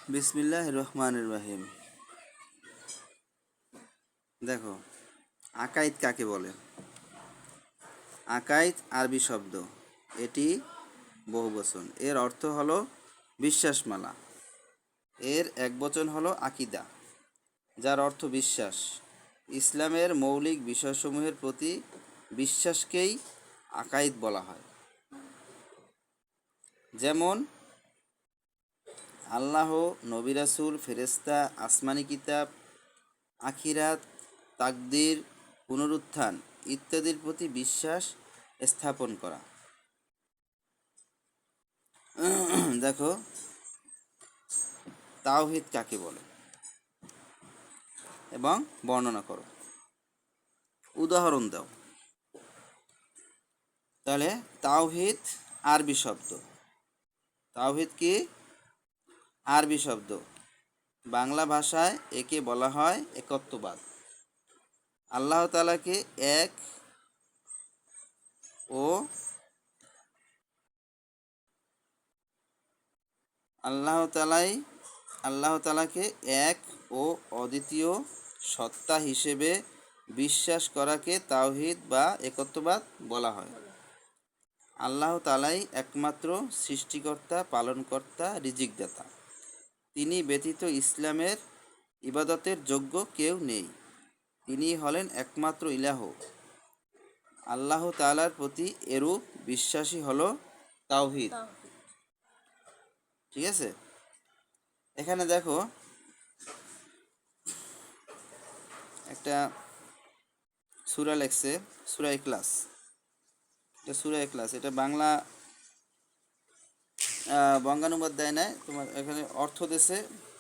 বিসমিল্লাহির রহমানির রহিম। দেখো, আকাইদ কাকে বলে? আকাইদ আরবি শব্দ, এটি বহুবচন। এর অর্থ হলো বিশ্বাসমালা। এর একবচন হলো আকিদা, যার অর্থ বিশ্বাস। ইসলামের মৌলিক বিষয়সমূহের প্রতি বিশ্বাসকেই আকাইদ বলা হয়। যেমন আল্লাহ, নবী রাসূল, ফেরেশতা, আসমানি কিতাব, আখিরাত, তাকদীর, পুনরুত্থান ইত্যাদির প্রতি বিশ্বাস স্থাপন করা। দেখো, তাওহীদ কাকে বলে এবং বর্ণনা করো। উদাহরণ দাও। তাহলে তাওহীদ আরবি শব্দ। তাওহীদ কি? আরবি শব্দ। বাংলা ভাষায় একে বলা হয় একত্ববাদ। আল্লাহ তাআলাকে এক ও আল্লাহ তাআলাকে এক ও অদ্বিতীয় সত্তা হিসেবে বিশ্বাস করাকে তাওহীদ বা একত্ববাদ বলা হয়। আল্লাহ তাআলাই একমাত্র সৃষ্টিকর্তা, পালনকর্তা, রিজিকদাতা। তিনি ব্যতীত ইসলামের ইবাদতের যোগ্য কেউ নেই। তিনি হলেন একমাত্র ইলাহ। আল্লাহ তাআলার প্রতি এরূপ বিশ্বাসই হলো তাওহীদ। ঠিক আছে? এখানে দেখো, একটা সূরা লেখছে, সূরা ইখলাস। এটা সূরা ইখলাস, এটা বাংলা বঙ্গানুবাদ দেয় নাই, তোমার এখানে অর্থ দেছে,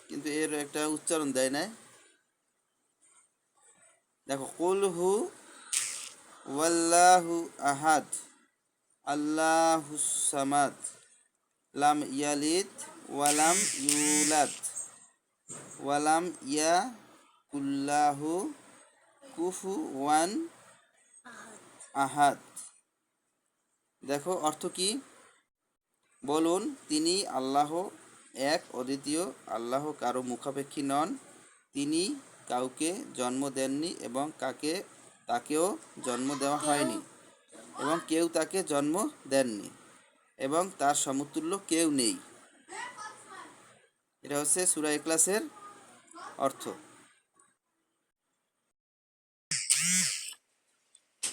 কিন্তু এর একটা উচ্চারণ দেয় নাই। দেখো, কুল হু ওয়াল্লাহু আহাদ আল্লাহুস সামাদ লাম ইয়ালিদ ওয়ালাম ইউলাদ ওয়ালাম ইয়াকুল্লাহু কুফুওয়ান আহাদ। দেখো অর্থ কি? বলুন, তিনি আল্লাহ এক, অদ্বিতীয়। আল্লাহ কারো মুখাপেক্ষী নন। তিনি কাউকে জন্ম দেননি এবং তাকেও জন্ম দেওয়া হয়নি, এবং কেউ তাকে জন্ম দেননি, এবং তার সমতুল্য কেউ নেই। এটা হচ্ছে সূরা ইখলাসের অর্থ।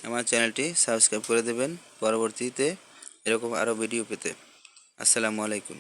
আমার চ্যানেলটি সাবস্ক্রাইব করে দেবেন পরবর্তীতে এরকম আরও ভিডিও পেতে। আসসালামু আলাইকুম।